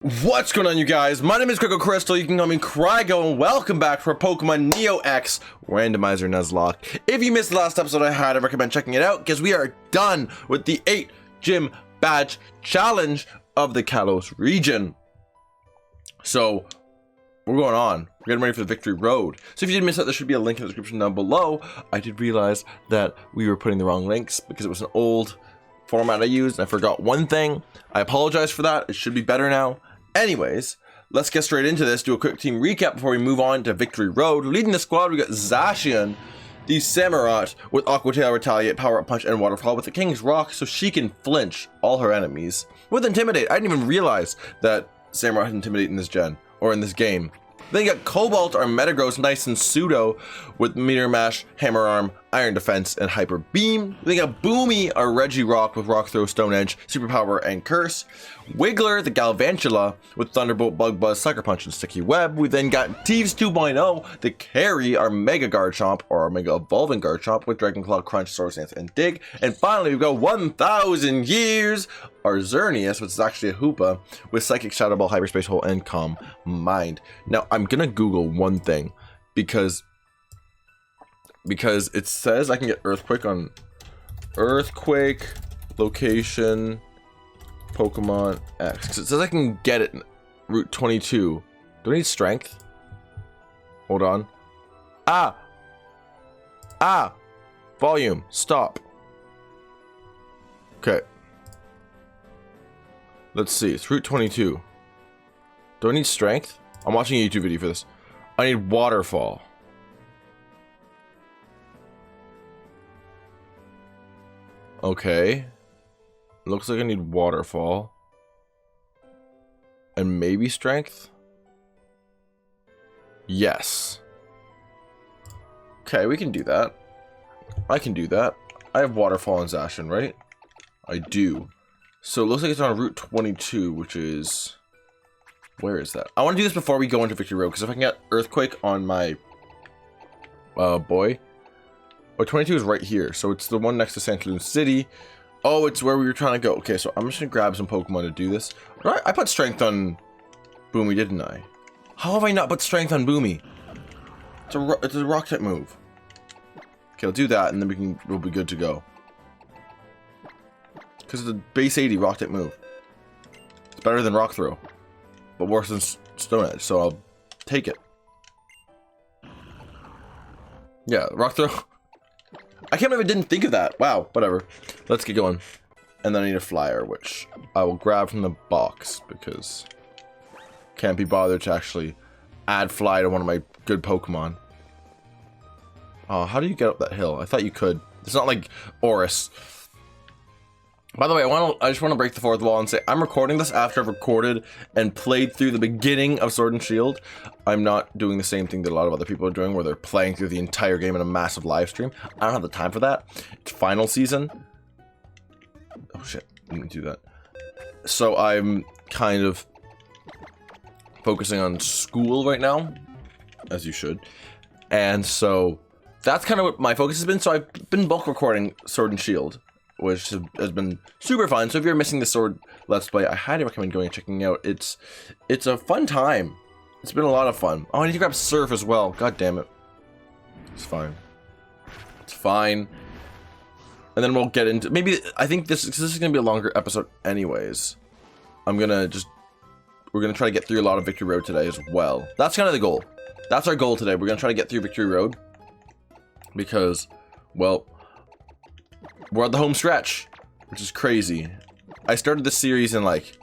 What's going on, you guys? My name is CrygoCrystal. You can call me Crygo, and welcome back for Pokemon Neo X Randomizer Nuzlocke. If you missed the last episode, I highly recommend checking it out because we are done with the 8 gym badge challenge of the Kalos region. So we're going on. We're getting ready for the Victory Road. So if you did miss that, there should be a link in the description down below. I did realize that we were putting the wrong links because it was an old format I used, and I forgot one thing. I apologize for that. It should be better now. Anyways, let's get straight into this. Do a quick team recap before we move on to Victory Road. Leading the squad, we got Zacian, the Samurott with Aqua Tail, Retaliate, Power Up Punch, and Waterfall with the King's Rock, so she can flinch all her enemies. With Intimidate, I didn't even realize that Samurott had Intimidate in this gen, or in this game. Then you got Cobalt, our Metagross, nice and pseudo with Meteor Mash, Hammer Arm, Iron Defense, and Hyper Beam. Then you got Boomy, our Regirock with Rock Throw, Stone Edge, Superpower, and Curse. Wiggler, the Galvantula with Thunderbolt, Bug Buzz, Sucker Punch, and Sticky Web. We then got Thieves 2.0, the Carry, our Mega Garchomp, or our Mega Evolving Garchomp with Dragon Claw, Crunch, Sword Stance, and Dig. And finally, we've got 1,000 Years, our Xerneas, which is actually a Hoopa, with Psychic, Shadow Ball, Hyperspace Hole, and Calm Mind. Now, I'm gonna Google one thing, because it says I can get Earthquake on Earthquake location Pokemon X. Because it says I can get it in Route 22. Do I need Strength? Hold on. Volume. Stop. Okay. Let's see. It's Route 22. Do I need Strength? I'm watching a YouTube video for this. I need Waterfall. Okay. Looks like I need Waterfall. And maybe Strength? Yes. Okay, we can do that. I can do that. I have Waterfall and Zacian, right? I do. So it looks like it's on Route 22, which is... Where is that? I want to do this before we go into Victory Road, because if I can get Earthquake on my... boy. Oh, 22 is right here, so it's the one next to Santalune City. Oh, it's where we were trying to go. Okay, so I'm just gonna grab some Pokemon to do this. I put Strength on Boomy, didn't I? How have I not put Strength on Boomy? It's a Rock type move. Okay, I'll do that, and then we'll be good to go. Because it's a base 80 Rock type move. It's better than Rock Throw, but worse than Stone Edge, so I'll take it. Yeah, Rock Throw. I can't believe I didn't think of that. Wow, whatever. Let's get going. And then I need a Flyer, which I will grab from the box because can't be bothered to actually add Fly to one of my good Pokemon. Oh, how do you get up that hill? I thought you could. It's not like Oris. By the way, I just want to break the fourth wall and say I'm recording this after I've recorded and played through the beginning of Sword and Shield. I'm not doing the same thing that a lot of other people are doing, where they're playing through the entire game in a massive live stream. I don't have the time for that. It's final season. Oh shit, I didn't do that. So I'm kind of focusing on school right now, as you should. And so that's kind of what my focus has been. So I've been bulk recording Sword and Shield, which has been super fun. So if you're missing the Sword Let's Play, I highly recommend going and checking it out. It's a fun time. It's been a lot of fun. Oh, I need to grab Surf as well. God damn it. It's fine. It's fine. And then we'll get into... Maybe... I think this is going to be a longer episode anyways. We're going to try to get through a lot of Victory Road today as well. That's kind of the goal. That's our goal today. We're going to try to get through Victory Road. Because, well... We're at the home stretch, which is crazy. I started this series in like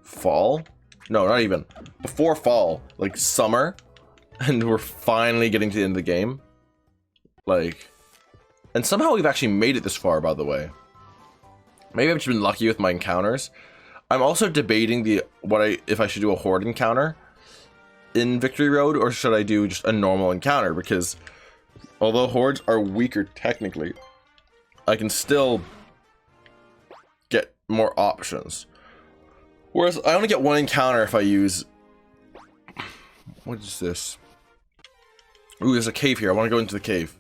fall? No, not even. Before fall, like summer, and we're finally getting to the end of the game. Like, and somehow we've actually made it this far, by the way. Maybe I've just been lucky with my encounters. I'm also debating if I should do a Horde encounter in Victory Road, or should I do just a normal encounter, because although Hordes are weaker technically, I can still get more options. Whereas I only get one encounter if I use... What is this? Ooh, there's a cave here. I want to go into the cave.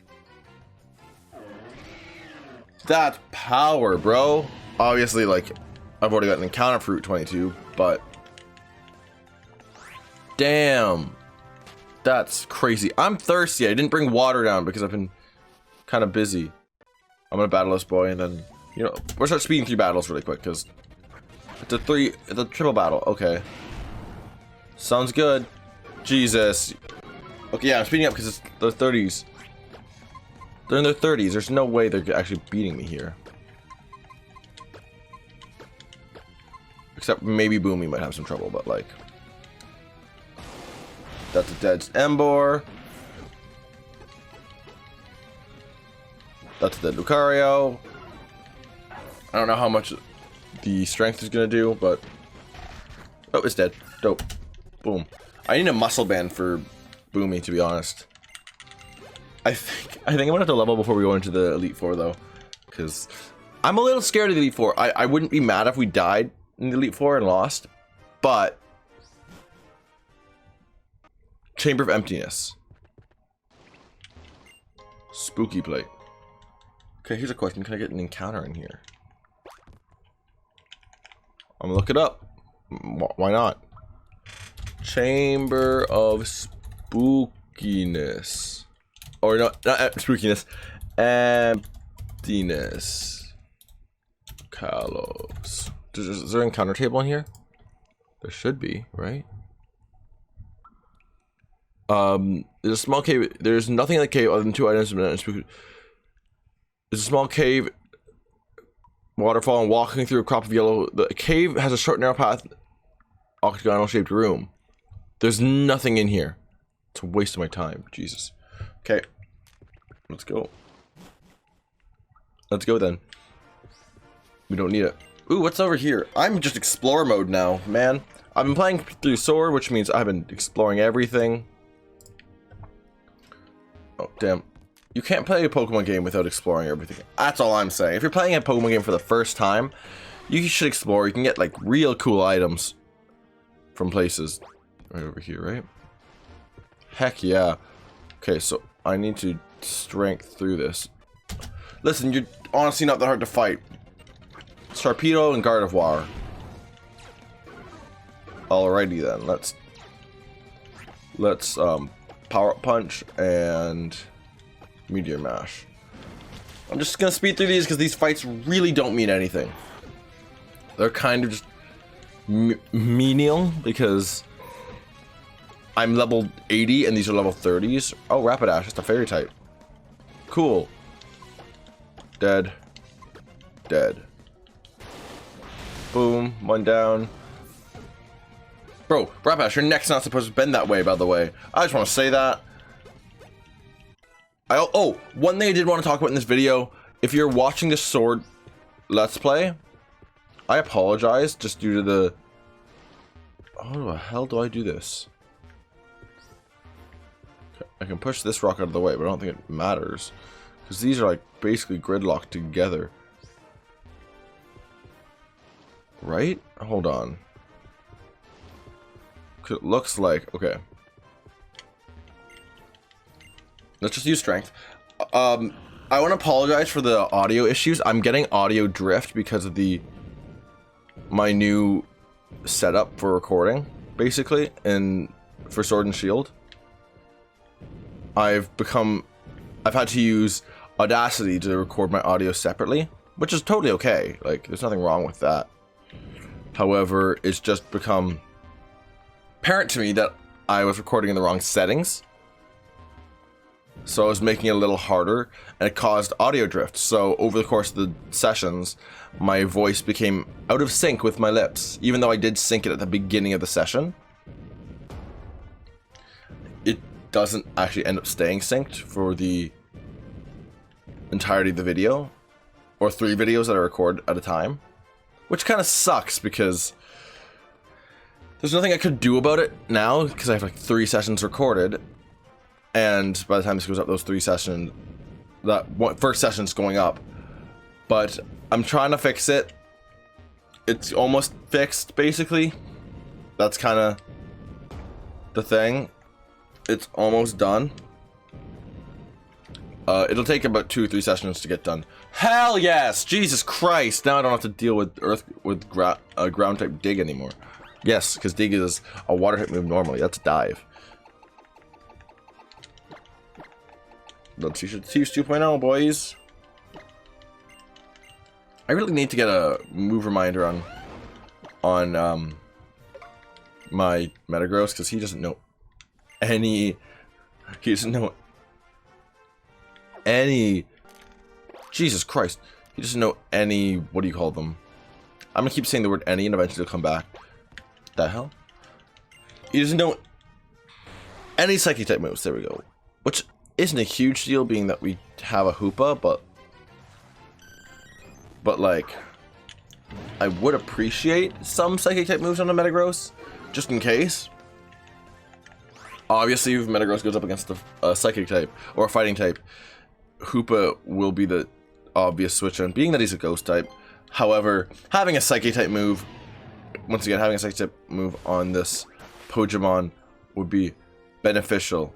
That's power, bro. Obviously, like, I've already got an encounter for Route 22, but damn, that's crazy. I'm thirsty. I didn't bring water down because I've been kind of busy. I'm gonna battle this boy, and then, you know, we'll start speeding through battles really quick because it's a triple battle. Okay, sounds good. Jesus. Okay, yeah, I'm speeding up because it's the 30s. They're in their 30s. There's no way they're actually beating me here. Except maybe Boomy might have some trouble, but like... That's a dead Ember. That's the Lucario. I don't know how much the strength is gonna do, but... Oh, it's dead. Dope. Boom. I need a muscle band for Boomy, to be honest. I think I'm gonna have to level before we go into the Elite Four, though, because I'm a little scared of the Elite Four. I wouldn't be mad if we died in the Elite Four and lost, but Chamber of Emptiness, spooky plate. Okay, here's a question: can I get an encounter in here? I'm gonna look it up. Why not? Chamber of Spookiness. Or not spookiness. Emptiness. Kalos. Is there an encounter table in here? There should be, right? There's a small cave. There's nothing in the cave other than 2 items. There's a small cave, waterfall, and walking through a crop of yellow. The cave has a short, narrow path, octagonal-shaped room. There's nothing in here. It's a waste of my time. Jesus. Okay. Let's go. Let's go then. We don't need it. Ooh, what's over here? I'm just explorer mode now, man. I've been playing through Sword, which means I've been exploring everything. Oh, damn. You can't play a Pokemon game without exploring everything. That's all I'm saying. If you're playing a Pokemon game for the first time, you should explore. You can get, like, real cool items from places. Right over here, right? Heck yeah. Okay, so I need to strength through this. Listen, you're honestly not that hard to fight. Sharpedo and Gardevoir. Alrighty then, let's Power Up Punch and Meteor Mash. I'm just gonna speed through these because these fights really don't mean anything. They're kind of just menial because I'm level 80 and these are level 30s. Oh, Rapidash, it's a fairy type. Cool. Dead. Dead. Boom, one down. Bro, Rapidash, your neck's not supposed to bend that way, by the way. I just want to say that. Oh, one thing I did want to talk about in this video. If you're watching this Sword Let's Play, I apologize just due to the... How the hell do I do this? I can push this rock out of the way, but I don't think it matters. Because these are like basically gridlocked together. Right? Hold on. It looks like... Okay. Let's just use strength. I want to apologize for the audio issues. I'm getting audio drift because of my new setup for recording, basically, and for Sword and Shield. I've had to use Audacity to record my audio separately, which is totally okay. Like, there's nothing wrong with that. However, it's just become apparent to me that I was recording in the wrong settings. So I was making it a little harder, and it caused audio drift. So over the course of the sessions, my voice became out of sync with my lips, even though I did sync it at the beginning of the session. It doesn't actually end up staying synced for the entirety of the video, or 3 videos that I record at a time, which kind of sucks because there's nothing I could do about it now because I have like 3 sessions recorded, and by the time this goes up, those 3 sessions, first session's going up. But I'm trying to fix it. It's almost fixed, basically. That's kind of the thing. It's almost done. It'll take about 2 or 3 sessions to get done. Hell yes! Jesus Christ! Now I don't have to deal with ground type dig anymore. Yes, because dig is a water type move normally. That's dive. Let's use 2.0, boys. I really need to get a move reminder on my Metagross, because he doesn't know any. He doesn't know any. Jesus Christ. He doesn't know any. What do you call them? I'm gonna keep saying the word any, and eventually it'll come back. The hell? He doesn't know any Psychic type moves. There we go. Which isn't a huge deal, being that we have a Hoopa, but like, I would appreciate some Psychic type moves on a Metagross, just in case. Obviously, if Metagross goes up against a Psychic type or a Fighting type, Hoopa will be the obvious switch on, being that he's a Ghost type. However, having a Psychic type move, once again, having a Psychic type move on this Pokemon would be beneficial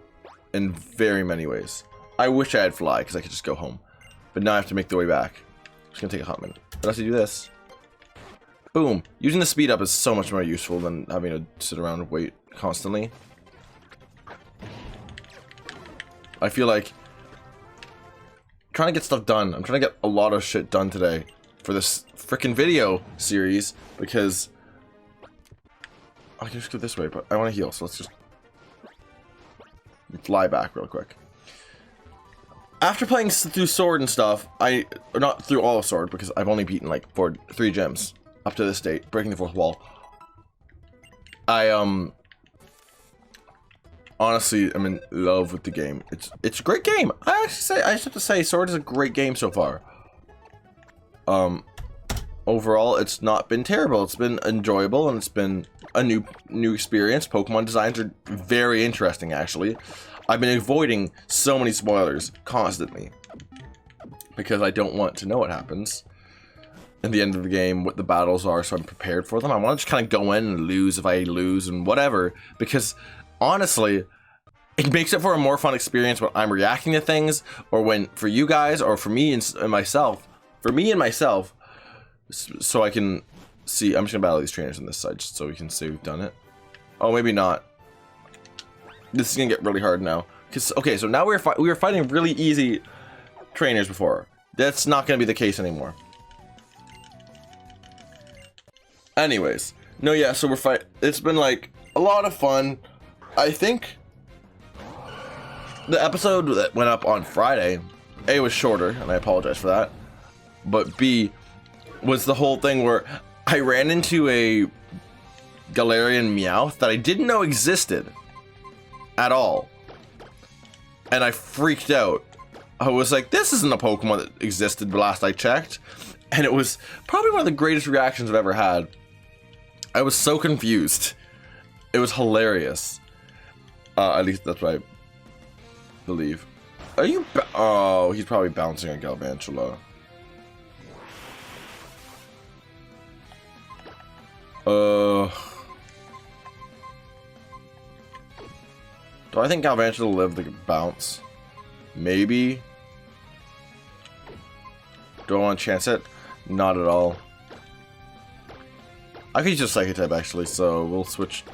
in very many ways. I wish I had Fly, because I could just go home. But now I have to make the way back. It's gonna take a hot minute. But I have to do this. Boom. Using the speed up is so much more useful than having to sit around and wait constantly. I feel like trying to get stuff done. I'm trying to get a lot of shit done today for this freaking video series, because I can just go this way, but I want to heal, so let's just fly back real quick. After playing through Sword and stuff, not through all of Sword, because I've only beaten like 3 gyms up to this date, breaking the 4th wall. I honestly am in love with the game. It's a great game. I just have to say Sword is a great game so far. Overall, it's not been terrible. It's been enjoyable, and it's been a new experience. Pokemon designs are very interesting, actually. I've been avoiding so many spoilers constantly, because I don't want to know what happens in the end of the game, what the battles are, so I'm prepared for them. I want to just kind of go in and lose if I lose and whatever, because honestly, it makes it for a more fun experience when I'm reacting to things, or when, for you guys, or for me and myself, so I can see. I'm just gonna battle these trainers on this side, just so we can see we've done it. Oh, maybe not. This is gonna get really hard now. Okay, so now we were fighting really easy trainers before. That's not gonna be the case anymore. Anyways, no, yeah. So it's been like a lot of fun. I think the episode that went up on Friday, A, was shorter, and I apologize for that. But B, was the whole thing where I ran into a Galarian Meowth that I didn't know existed at all. And I freaked out. I was like, this isn't a Pokemon that existed last I checked. And it was probably one of the greatest reactions I've ever had. I was so confused. It was hilarious. At least that's what I believe. Are you... Oh, he's probably bouncing on Galvantula. Do I think Galvantula lived to bounce? Maybe. Do I want to chance it? Not at all. I could use a Psychic type actually, so we'll switch.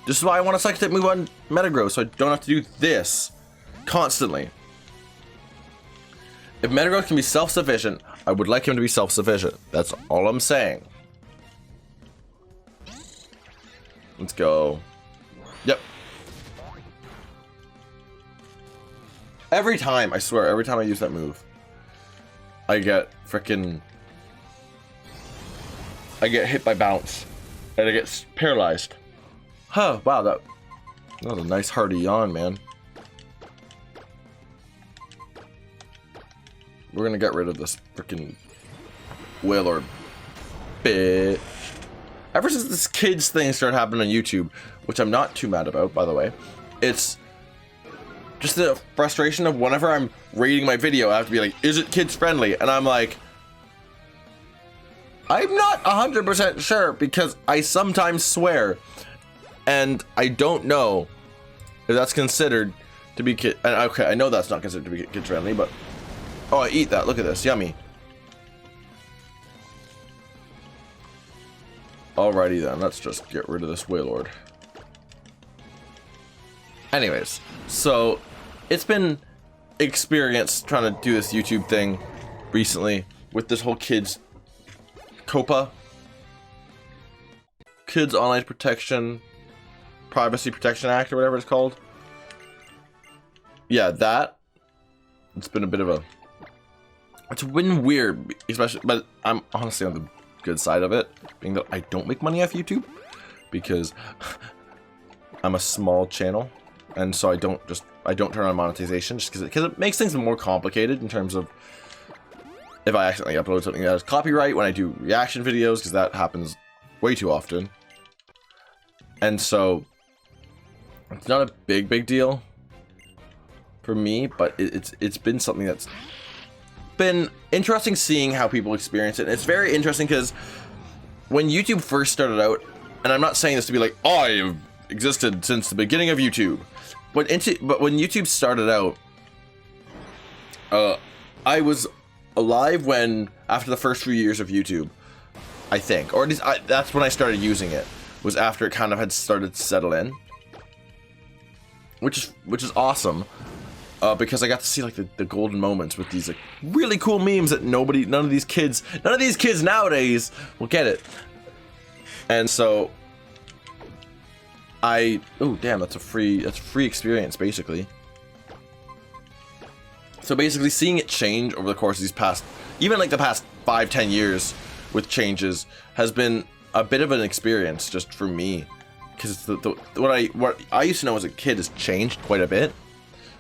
This is why I want a Psychic type move on Metagross, so I don't have to do this constantly. If Metagross can be self-sufficient, I would like him to be self-sufficient. That's all I'm saying. Let's go. Yep. Every time, I swear, every time I use that move, I get frickin'... I get hit by bounce. And I get paralyzed. Huh, wow, that was a nice hearty yawn, man. We're gonna get rid of this frickin' Wailord bitch. Ever since this kids thing started happening on YouTube, which I'm not too mad about, by the way, it's just the frustration of whenever I'm rating my video, I have to be like, is it kids friendly? And I'm like, I'm not 100% sure, because I sometimes swear, and I don't know if that's considered to be kid. And okay, I know that's not considered to be kid friendly, but oh, I eat that. Look at this, yummy. Alrighty then, let's just get rid of this Wailord. Anyways, so it's been experience trying to do this YouTube thing recently with this whole kids COPPA, Kids Online Protection, Privacy Protection Act, or whatever it's called. Yeah, that. It's been a bit of a... It's been weird, especially, but I'm honestly on the good side of it, being that I don't make money off YouTube, because I'm a small channel, and so I don't turn on monetization, just because it makes things more complicated in terms of if I accidentally upload something that has copyright when I do reaction videos, because that happens way too often. And so it's not a big deal for me, but it's been something that's been interesting seeing how people experience it. And it's very interesting because when YouTube first started out, and I'm not saying this to be like, oh, I've existed since the beginning of YouTube, but when YouTube started out, I was alive when, after the first few years of YouTube, I think, or at least that's when I started using it, was after it kind of had started to settle in, which is awesome, because I got to see like the golden moments with these like really cool memes that none of these kids nowadays will get it. And so oh damn, that's a free experience basically. So basically seeing it change over the course of these past, even like the past 5-10 years with changes, has been a bit of an experience just for me, because what I used to know as a kid has changed quite a bit.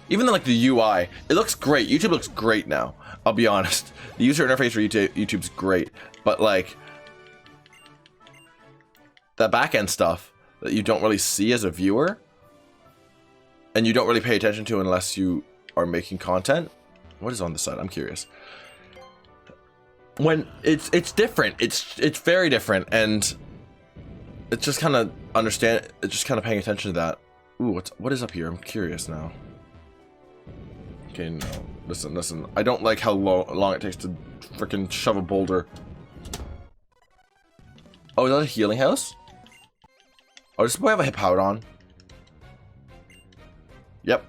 Even though like the UI, it looks great. YouTube looks great now, I'll be honest. The user interface for YouTube's great, but like the back end stuff that you don't really see as a viewer, and you don't really pay attention to unless you are making content. What is on the side? I'm curious. When it's different, it's very different, and it's just kind of paying attention to that. Ooh, what is up here? I'm curious now. Okay, no, listen. I don't like how long it takes to freaking shove a boulder. Oh, is that a healing house? Oh, does this boy have a Hippowdon? Yep.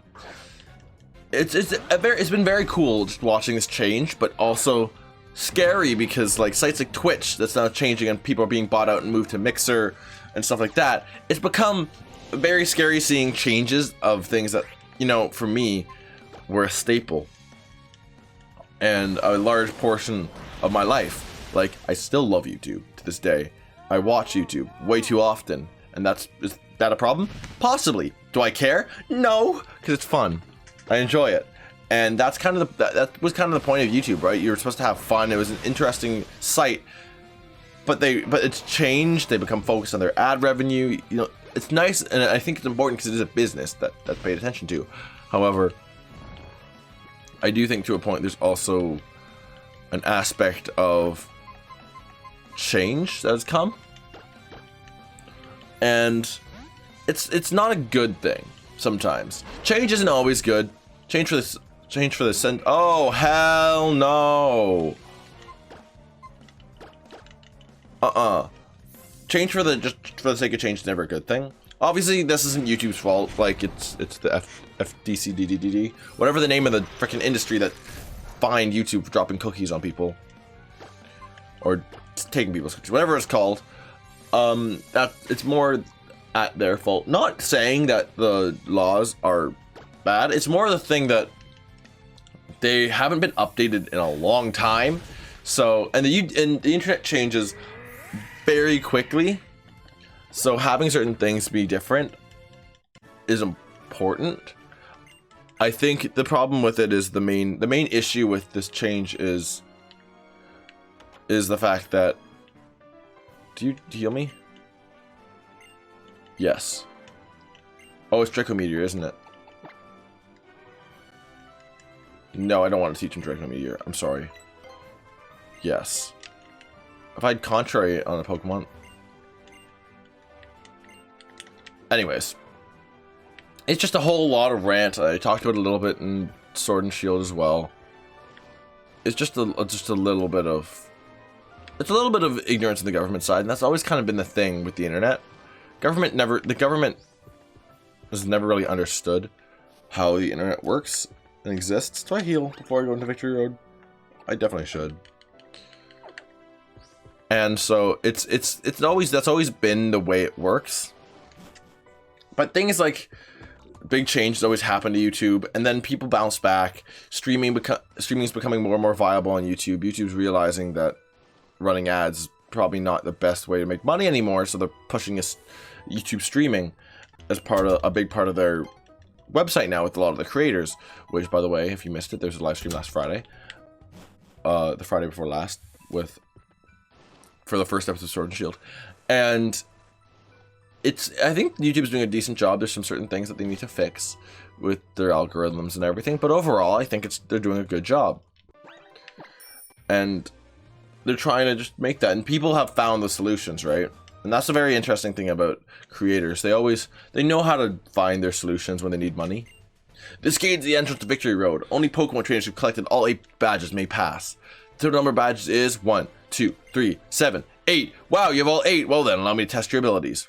It's been very cool just watching this change, but also scary because like sites like Twitch that's now changing and people are being bought out and moved to Mixer and stuff like that. It's become very scary seeing changes of things that, you know, for me were a staple and a large portion of my life. Like, I still love YouTube to this day. I watch YouTube way too often, and is that a problem? Possibly. Do I care? No, because it's fun. I enjoy it, and that's kind of that was kind of the point of YouTube, right? You were supposed to have fun. It was an interesting site, but it's changed. They become focused on their ad revenue. You know, it's nice, and I think it's important because it is a business that's paid attention to. However, I do think to a point there's also an aspect of change that has come, and it's not a good thing. Sometimes change isn't always good. Change for this. Oh hell no. Change for the sake of change is never a good thing. Obviously, this isn't YouTube's fault. Like it's the FDCDDD, whatever the name of the freaking industry that fined YouTube for dropping cookies on people or taking people's cookies, whatever it's called. That it's more at their fault. Not saying that the laws are bad. It's more the thing that they haven't been updated in a long time. So, and the internet changes very quickly. So having certain things be different is important. I think the problem with it is the main issue with this change is the fact that, do you heal me? Yes. Oh, it's Trichometeor, isn't it? No, I don't want to teach him Trichometeor. I'm sorry. Yes. If I had Contrary on a Pokemon. Anyways. It's just a whole lot of rant. I talked about it a little bit in Sword and Shield as well. It's just a little bit of it's a little bit of ignorance on the government side, and that's always kind of been the thing with the internet. The government has never really understood how the internet works and exists. Do I heal before I go into Victory Road? I definitely should. And so that's always been the way it works. But things like big changes always happen to YouTube, and then people bounce back. Streaming is becoming more and more viable on YouTube. YouTube's realizing that running ads is probably not the best way to make money anymore, so they're pushing YouTube streaming as a big part of their website now with a lot of the creators. Which, by the way, if you missed it, there's a live stream last Friday, the Friday before last, for the first episode of Sword and Shield, and I think YouTube's doing a decent job. There's some certain things that they need to fix with their algorithms and everything, but overall, I think they're doing a good job, and they're trying to just make that. And people have found the solutions, right? And that's a very interesting thing about creators. They know how to find their solutions when they need money. This gains the entrance to Victory Road. Only Pokemon trainers who collected all 8 badges may pass. The total number of badges is 1, 2, 3, 7, 8. Wow, you have all 8. Well then, allow me to test your abilities.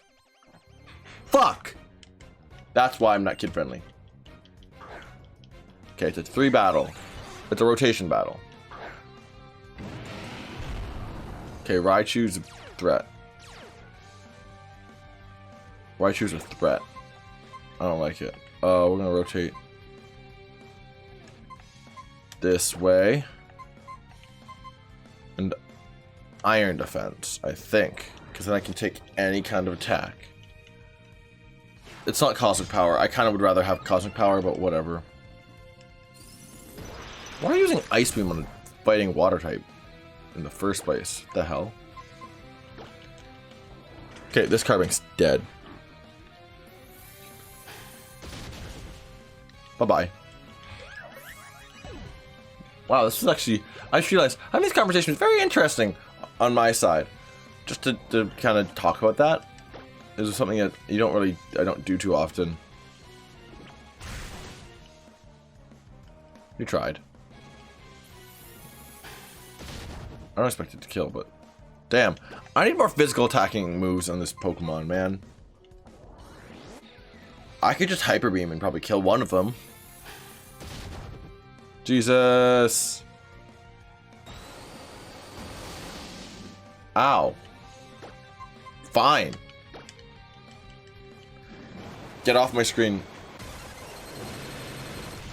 Fuck! That's why I'm not kid friendly. Okay, it's a 3 battle. It's a rotation battle. Okay, Raichu's a threat. Raichu's a threat. I don't like it. We're gonna rotate this way. And Iron Defense, I think. Because then I can take any kind of attack. It's not Cosmic Power. I kind of would rather have Cosmic Power, but whatever. Why are you using Ice Beam on a fighting water type in the first place? What the hell? Okay, this Carbink's dead. Bye-bye. Wow, this is actually... I just realized having this conversation is very interesting on my side. Just to kind of talk about that. Is something that I don't do too often. You tried. I don't expect it to kill, but... Damn. I need more physical attacking moves on this Pokemon, man. I could just Hyper Beam and probably kill one of them. Jesus. Ow. Fine. Get off my screen.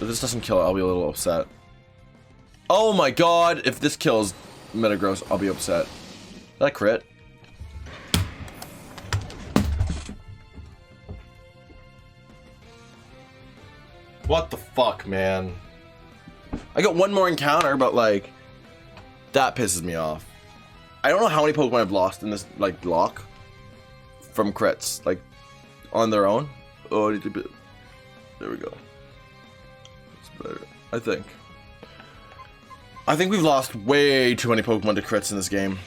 If this doesn't kill it, I'll be a little upset. Oh my god, if this kills Metagross, I'll be upset. Did that crit? What the fuck, man? I got one more encounter, but like, that pisses me off. I don't know how many Pokemon I've lost in this, like, lock from crits, like, on their own. Oh, there we go. That's better, I think. I think we've lost way too many Pokemon to crits in this game.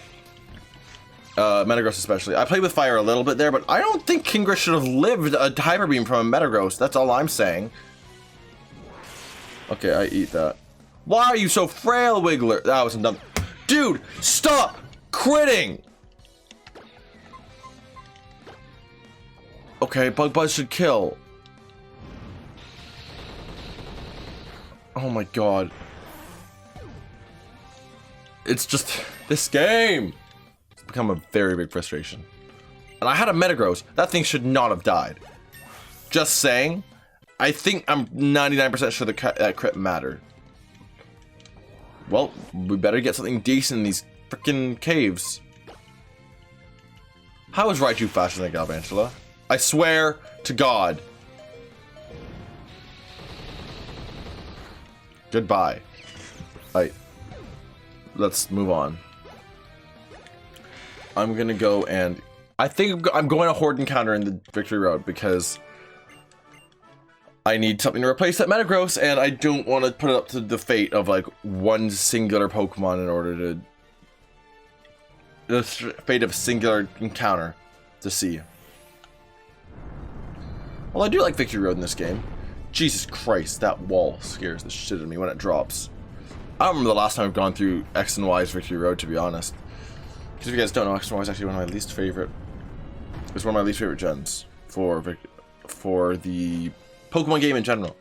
Metagross especially. I played with fire a little bit there, but I don't think Kingris should have lived a Hyper Beam from a Metagross. That's all I'm saying. Okay, I eat that. Why are you so frail, Wiggler? That wasn't done. Dude, stop critting! Okay, Bug Buzz should kill. Oh my god. It's just... this game! It's become a very big frustration. And I had a Metagross. That thing should not have died. Just saying. I think I'm 99% sure that crit mattered. Well, we better get something decent in these freaking caves. How is Raichu faster than Galvantula? I swear to God. Goodbye. Let's move on. I'm gonna go and... I think I'm going to Horde Encounter in the Victory Road because I need something to replace that Metagross, and I don't want to put it up to the fate of like one singular Pokemon in order to... the fate of a singular encounter to see. Well, I do like Victory Road in this game. Jesus Christ, that wall scares the shit out of me when it drops. I don't remember the last time I've gone through X and Y's Victory Road, to be honest. Because if you guys don't know, X1 is actually one of my least favorite. It's one of my least favorite gens for the Pokemon game in general.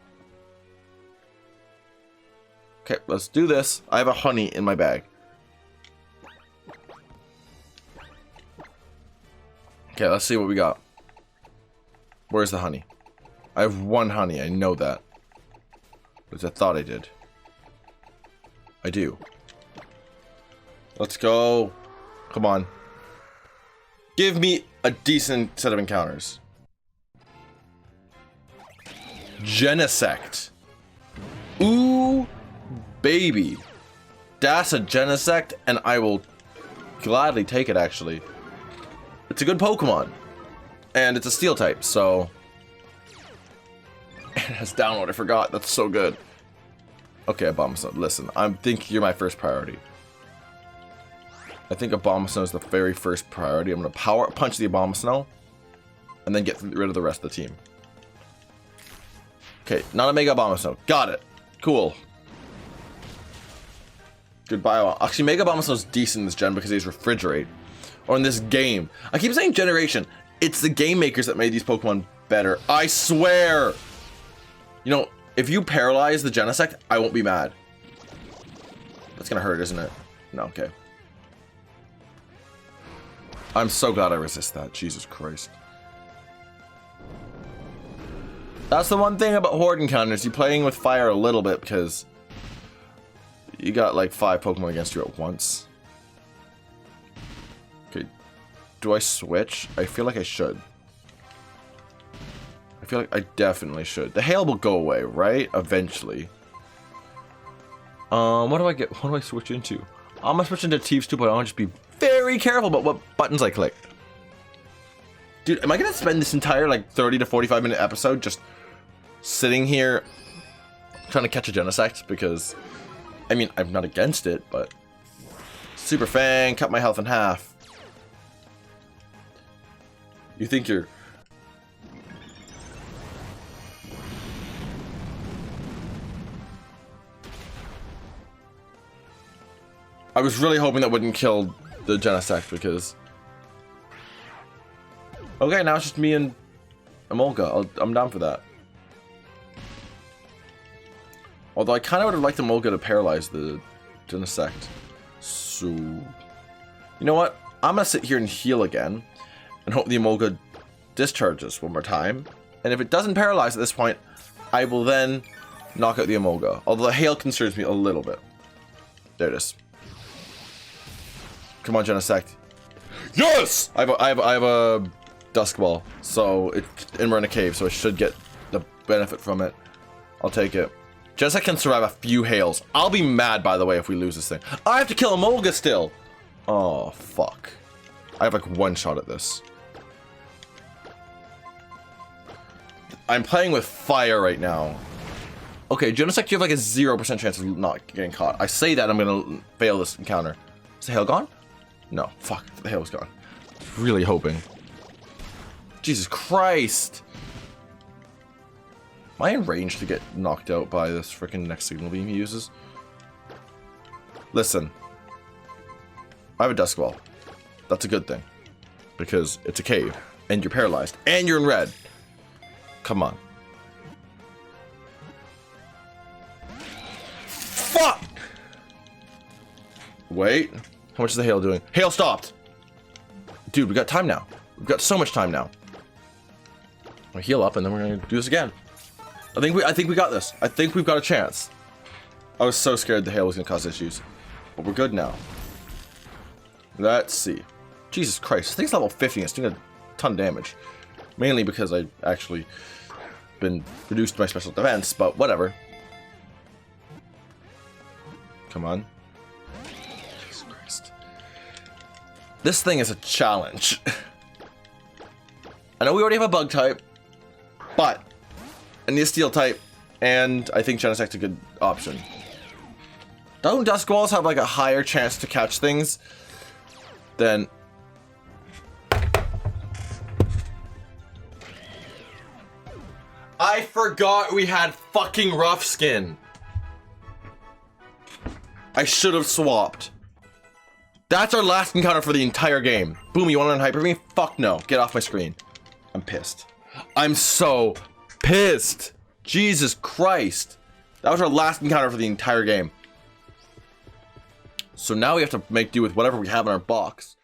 Okay, let's do this. I have a honey in my bag. Okay, let's see what we got. Where's the honey? I have one honey, I know that. Which I thought I did. I do. Let's go. Come on. Give me a decent set of encounters. Genesect. Ooh, baby. That's a Genesect, and I will gladly take it, actually. It's a good Pokemon. And it's a Steel type, so... It has download, I forgot. That's so good. Okay, Abomasnow, listen. I think you're my first priority. I think Abomasnow is the very first priority. I'm going to power punch the Abomasnow. And then get rid of the rest of the team. Okay, not a Mega Abomasnow. Got it. Cool. Goodbye. Actually, Mega Abomasnow is decent in this gen because he's Refrigerate. Or in this game. I keep saying generation. It's the game makers that made these Pokemon better. I swear! You know, if you paralyze the Genesect, I won't be mad. That's gonna hurt, isn't it? No, okay. I'm so glad I resist that. Jesus Christ. That's the one thing about Horde encounters. You're playing with fire a little bit because you got like 5 Pokemon against you at once. Okay. Do I switch? I feel like I should. I feel like I definitely should. The hail will go away, right? Eventually. What do I get? What do I switch into? I'm gonna switch into Thieves 2, but I'll just be very careful about what buttons I click. Dude, am I gonna spend this entire like 30 to 45 minute episode just sitting here trying to catch a Genesect? Because, I mean, I'm not against it, but Super Fang, cut my health in half. You think you're... I was really hoping that wouldn't kill the Genesect because... Okay, now it's just me and Emolga. I'm down for that. Although I kind of would have liked Emolga to paralyze the Genesect. So... You know what? I'm going to sit here and heal again. And hope the Emolga discharges one more time. And if it doesn't paralyze at this point, I will then knock out the Emolga. Although the hail concerns me a little bit. There it is. Come on, Genesect. Yes! I have a Dusk Ball, so and we're in a cave, so I should get the benefit from it. I'll take it. Genesect can survive a few hails. I'll be mad, by the way, if we lose this thing. I have to kill Emolga still. Oh, fuck. I have like one shot at this. I'm playing with fire right now. Okay, Genesect, you have like a 0% chance of not getting caught. I say that I'm gonna fail this encounter. Is the hail gone? No, fuck, the hail was gone. Really hoping. Jesus Christ! Am I in range to get knocked out by this freaking next signal beam he uses? Listen. I have a Dusk Ball. That's a good thing. Because it's a cave, and you're paralyzed, and you're in red. Come on. Fuck! Wait. How much is the hail doing? Hail stopped! Dude, we got time now. We've got so much time now. We heal up and then we're gonna do this again. I think we got this. I think we've got a chance. I was so scared the hail was gonna cause issues. But we're good now. Let's see. Jesus Christ, this thing's level 50 and it's doing a ton of damage. Mainly because I actually been reduced to my special defense, but whatever. Come on. Jesus Christ. This thing is a challenge. I know we already have a bug type, but I need a steel type, and I think Genesect's a good option. Don't Dusk Balls have like a higher chance to catch things than... I forgot we had fucking Rough Skin. I should have swapped. That's our last encounter for the entire game. Boom, you want to learn Hyper Me? Fuck no. Get off my screen. I'm pissed. I'm so pissed. Jesus Christ. That was our last encounter for the entire game. So now we have to make do with whatever we have in our box.